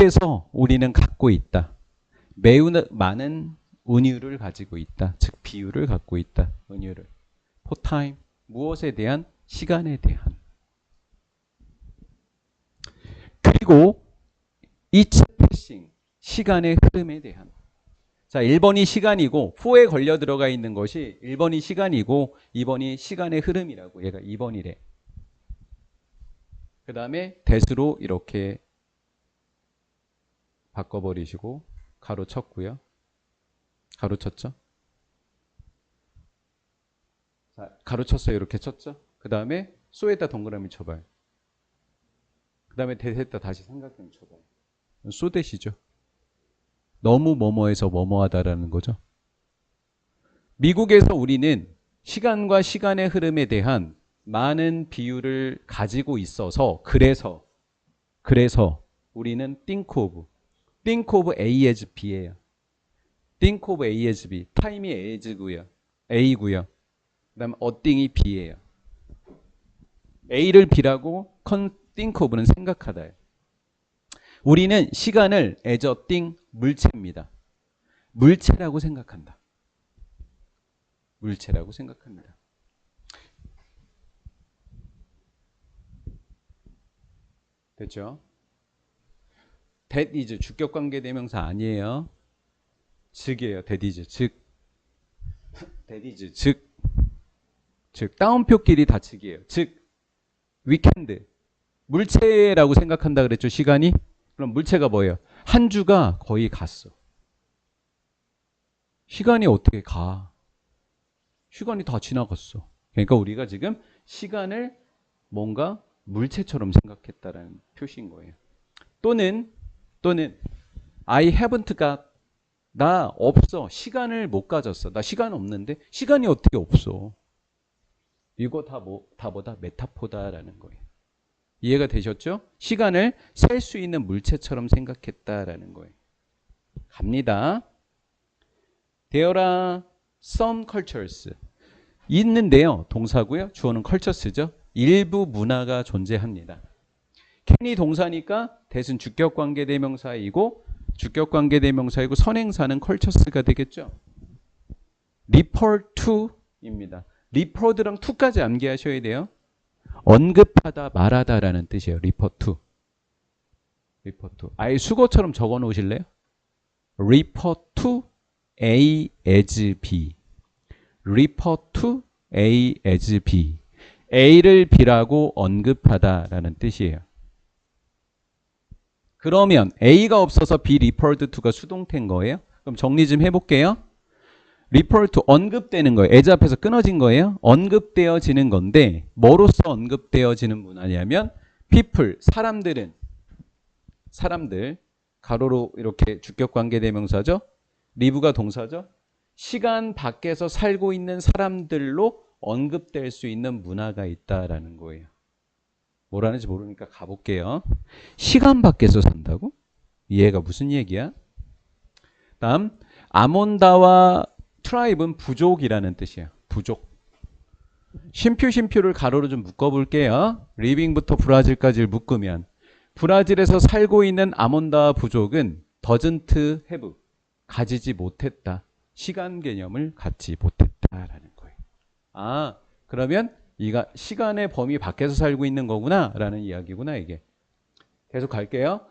미국에서 우리는 갖고 있다. 매우 많은 은유를 가지고 있다. 즉 비유를 갖고 있다. 은유를. for time. 무엇에 대한? 시간에 대한. 그리고 each passing. 시간의 흐름에 대한. 자, 1번이 시간이고 4에 걸려 들어가 있는 것이 1번이 시간이고 2번이 시간의 흐름이라고. 얘가 2번이래. 그 다음에 that으로 이렇게 바꿔버리시고 가로 쳤고요. 가로 쳤죠? 자, 가로 쳤어요. 이렇게 쳤죠? 그 다음에 so에다 동그라미 쳐봐요. 그 다음에 that에다 다시 삼각형 쳐봐요. so that이죠. 너무 뭐뭐해서 뭐뭐하다라는 거죠. 미국에서 우리는 시간과 시간의 흐름에 대한 많은 비유를 가지고 있어서 그래서 우리는 think of A as B예요. think of A as B. time이 A고요. A고요. 그다음에 a thing이 B예요. A를 B라고 think of는 생각하다예요. 우리는 시간을 as a thing, 물체입니다. 물체라고 생각한다. 물체라고 생각합니다. 됐죠? that is 주격관계대명사 아니에요. 즉이에요. that is 즉. that is 즉 따옴표끼리 다 즉이에요. 즉 weekend 물체라고 생각한다 그랬죠. 시간이. 그럼 물체가 뭐예요? 한 주가 거의 갔어. 시간이 어떻게 가? 시간이 다 지나갔어. 그러니까 우리가 지금 시간을 뭔가 물체처럼 생각했다라는 표시인 거예요. 또는 I haven't got. 나 없어. 시간을 못 가졌어. 나 시간 없는데 시간이 어떻게 없어. 이거 다 뭐다 메타포다라는 거예요. 이해가 되셨죠? 시간을 셀 수 있는 물체처럼 생각했다라는 거예요. 갑니다. There are some cultures. 있는데요. 동사고요. 주어는 cultures죠. 일부 문화가 존재합니다. can이 동사니까 that은 주격관계대명사이고 선행사는 cultures가 되겠죠. refer to입니다. referred랑 to까지 암기하셔야 돼요. 언급하다, 말하다라는 뜻이에요. refer to. 아예 수거처럼 적어 놓으실래요? refer to A as B. refer to A as B. A를 B라고 언급하다라는 뜻이에요. 그러면 A가 없어서 be referred to가 수동태인 거예요. 그럼 정리 좀 해볼게요. refer to 언급되는 거예요. as 앞에서 끊어진 거예요. 언급되어지는 건데 뭐로서 언급되어지는 문화냐면 people, 사람들 가로로 이렇게 주격관계대명사죠. live가 동사죠. 시간 밖에서 살고 있는 사람들로 언급될 수 있는 문화가 있다라는 거예요. 뭐라는지 모르니까 가볼게요. 시간 밖에서 산다고? 얘가 무슨 얘기야? 다음 아몬다와 트라이브는 부족이라는 뜻이에요. 부족. 쉼표를 가로로 좀 묶어볼게요. 리빙부터 브라질까지를 묶으면 브라질에서 살고 있는 아몬다와 부족은 doesn't have. 가지지 못했다. 시간 개념을 갖지 못했다라는 거예요. 아, 그러면 이가 시간의 범위 밖에서 살고 있는 거구나 라는 이야기구나 이게. 계속 갈게요.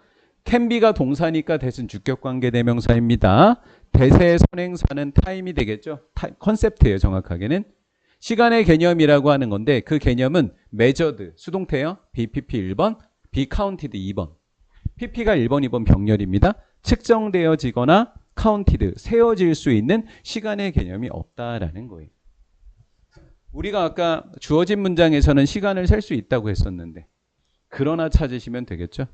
can be가 동사니까 that은 주격관계대명사입니다. that의 선행사는 time이 되겠죠. 컨셉트예요. 정확하게는. 시간의 개념이라고 하는 건데 그 개념은 measured, 수동태요. BPP 1번, be counted 2번. PP가 1번, 2번 병렬입니다. 측정되어지거나 counted, 세어질 수 있는 시간의 개념이 없다라는 거예요. 우리가 아까 주어진 문장에서는 시간을 셀 수 있다고 했었는데 그러나 찾으시면 되겠죠.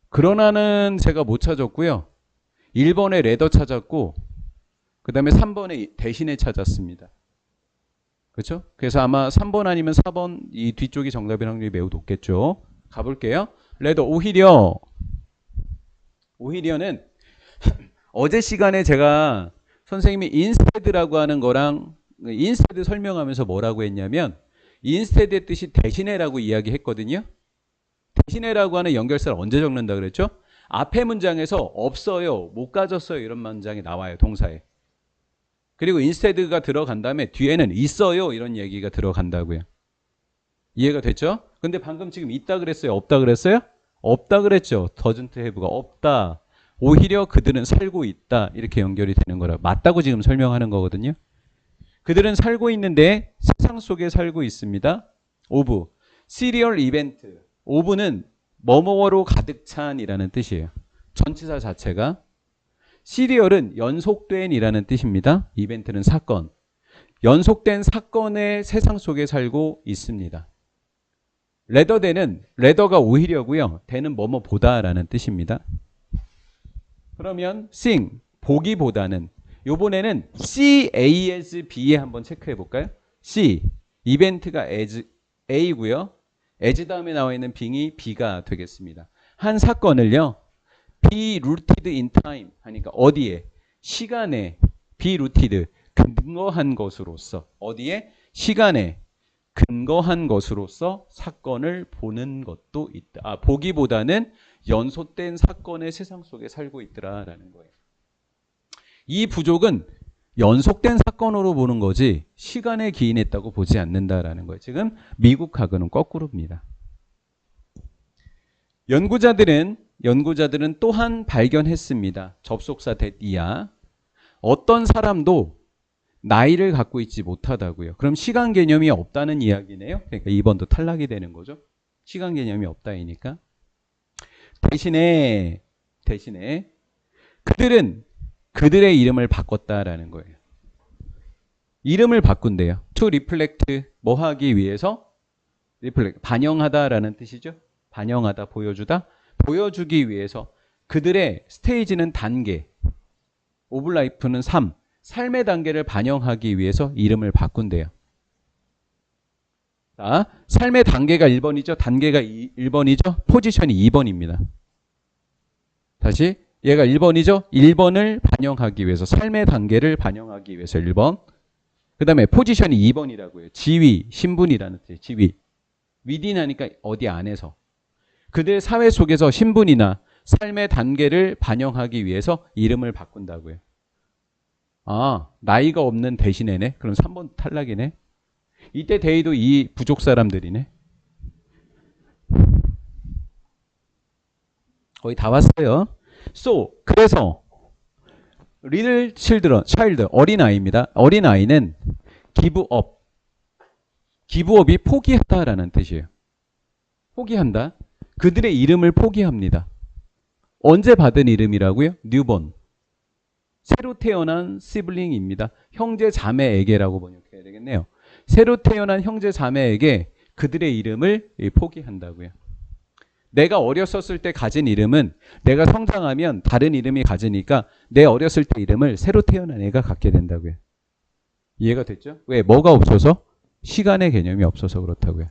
그러나는 제가 못 찾았고요. 1번에 rather 찾았고 그 다음에 3번에 대신에 찾았습니다. 그렇죠? 그래서 아마 3번 아니면 4번 이 뒤쪽이 정답일 확률이 매우 높겠죠. 가볼게요. rather 오히려는 어제 시간에 제가 선생님이 instead라고 하는 거랑 instead 설명하면서 뭐라고 했냐면 instead의 뜻이 대신에라고 이야기했거든요. 대신에라고 하는 연결사를 언제 적는다 그랬죠? 앞에 문장에서 없어요, 못 가졌어요 이런 문장이 나와요. 동사에. 그리고 instead가 들어간 다음에 뒤에는 있어요 이런 얘기가 들어간다고요. 이해가 됐죠? 근데 방금 지금 있다 그랬어요? 없다 그랬어요? 없다 그랬죠. doesn't have가 없다. 오히려 그들은 살고 있다. 이렇게 연결이 되는 거라. 맞다고 지금 설명하는 거거든요. 그들은 살고 있는데 세상 속에 살고 있습니다. of serial event. of는 뭐뭐로 가득 찬이라는 뜻이에요. 전치사 자체가. 시리얼은 연속된 이라는 뜻입니다. 이벤트는 사건. 연속된 사건의 세상 속에 살고 있습니다. 레더대는 레더가 오히려고요. 대는 뭐뭐보다라는 뜻입니다. 그러면 sing 보기보다는 요번에는 C, A, as, B에 한번 체크해 볼까요? C 이벤트가 as A고요. as 다음에 나와 있는 being이 B가 되겠습니다. 한 사건을요. be rooted in time 하니까 어디에? 시간에 be rooted 근거한 것으로서 어디에? 시간에 근거한 것으로서 사건을 보는 것도 있다. 보기보다는 연속된 사건의 세상 속에 살고 있더라라는 거예요. 이 부족은 연속된 사건으로 보는 거지 시간에 기인했다고 보지 않는다라는 거예요. 지금 미국하고는 거꾸로입니다. 연구자들은 또한 발견했습니다. 접속사 that 어떤 사람도 나이를 갖고 있지 못하다고요. 그럼 시간 개념이 없다는 이야기네요. 그러니까 2번도 탈락이 되는 거죠. 시간 개념이 없다이니까. 대신에 그들은 그들의 이름을 바꿨다라는 거예요. 이름을 바꾼대요. to reflect 뭐 하기 위해서? reflect 반영하다라는 뜻이죠. 반영하다, 보여주다. 보여주기 위해서 그들의 스테이지는 단계, 오브 라이프는 삶의 단계를 반영하기 위해서 이름을 바꾼대요. 자, 삶의 단계가 1번이죠. 단계가 1번이죠. 포지션이 2번입니다. 다시 얘가 1번이죠. 1번을 반영하기 위해서 삶의 단계를 반영하기 위해서 1번. 그 다음에 포지션이 2번이라고요. 지위, 신분이라는 뜻이에요. 지위. within 하니까 어디 안에서. 그들 사회 속에서 신분이나 삶의 단계를 반영하기 위해서 이름을 바꾼다고요. 나이가 없는 대신에네. 그럼 3번 탈락이네. 이때 데이도 이 부족 사람들이네. 거의 다 왔어요. So, 그래서 little children, child, 어린아이입니다. 어린아이는 give up. give up이 포기하다라는 뜻이에요. 포기한다. 그들의 이름을 포기합니다. 언제 받은 이름이라고요? newborn. 새로 태어난 시블링입니다. 형제 자매에게라고 번역해야 되겠네요. 새로 태어난 형제 자매에게 그들의 이름을 포기한다고요. 내가 어렸었을 때 가진 이름은 내가 성장하면 다른 이름이 가지니까 내 어렸을 때 이름을 새로 태어난 애가 갖게 된다고요. 이해가 됐죠? 왜? 뭐가 없어서? 시간의 개념이 없어서 그렇다고요.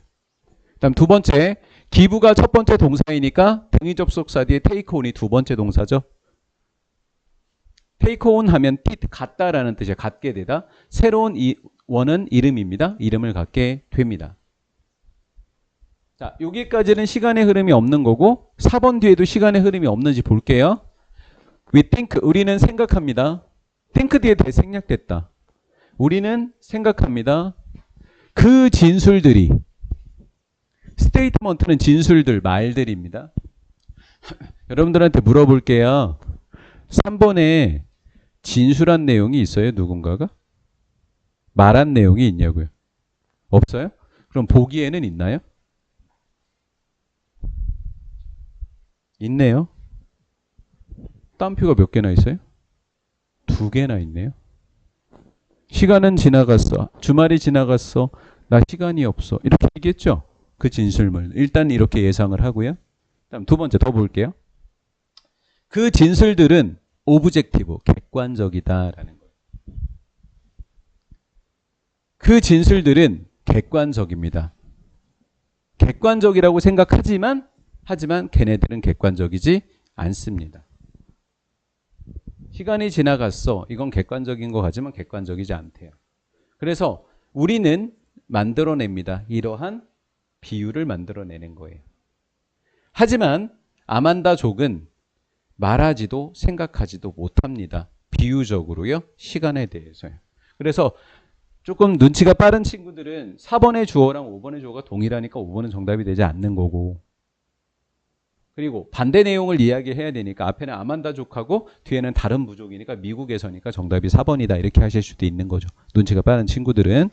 다음 두 번째, 기부가 첫 번째 동사이니까 등위 접속사 뒤에 take on이 두 번째 동사죠. take on 하면 갖다라는 뜻이에요. 갖게 되다. 새로운 원은 이름입니다. 이름을 갖게 됩니다. 자, 여기까지는 시간의 흐름이 없는 거고 4번 뒤에도 시간의 흐름이 없는지 볼게요. We think, 우리는 생각합니다. think 뒤에 대생략됐다. 우리는 생각합니다. 그 진술들이, 스테이트먼트는 진술들, 말들입니다. 여러분들한테 물어볼게요. 3번에 진술한 내용이 있어요? 누군가가? 말한 내용이 있냐고요? 없어요? 그럼 보기에는 있나요? 있네요. 따옴표가 몇 개나 있어요? 2개나 있네요. 시간은 지나갔어. 주말이 지나갔어. 나 시간이 없어. 이렇게 얘기했죠? 그 진술물. 일단 이렇게 예상을 하고요. 다음 두 번째 더 볼게요. 그 진술들은 오브젝티브, 객관적이다라는 거예요. 그 진술들은 객관적입니다. 객관적이라고 생각하지만 걔네들은 객관적이지 않습니다. 시간이 지나갔어. 이건 객관적인 것 같지만 객관적이지 않대요. 그래서 우리는 만들어냅니다. 이러한 비유를 만들어내는 거예요. 하지만 아만다 족은 말하지도 생각하지도 못합니다. 비유적으로요. 시간에 대해서요. 그래서 조금 눈치가 빠른 친구들은 4번의 주어랑 5번의 주어가 동일하니까 5번은 정답이 되지 않는 거고, 그리고 반대 내용을 이야기해야 되니까 앞에는 아만다족하고 뒤에는 다른 부족이니까 미국에서니까 정답이 4번이다 이렇게 하실 수도 있는 거죠. 눈치가 빠른 친구들은.